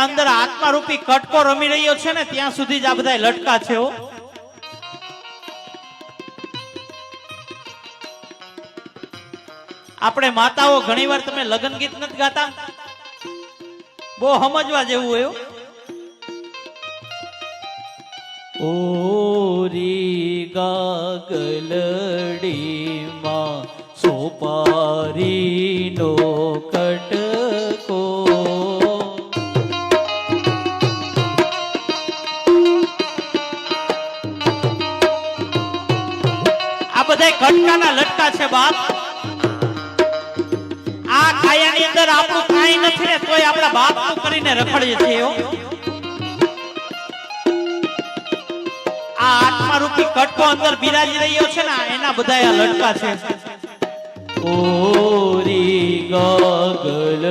અંદર આત્મા રૂપી કટકો રમી રહ્યો છે ને ત્યાં સુધી જ આ બધા લટકા છે હો. આપણે માતાઓ ઘણીવાર તમે લગ્ન ગીત નથી ગાતા, બહુ સમજવા જેવું હોય. ઓરી ગાગલડીમાં સોપારીનો કટકો, આ બધા કટકાના લટકા છે બાપ. આ કાયાની અંદર આપણું કાંઈ નથી ને તોય આપણા બાપનું કરીને રખડીએ છીએ. આ આત્મા રૂપી કટકો અંદર બિરાજી રહ્યો છે ને એના બધા આ લટકા છે. ઓરી ગાગલ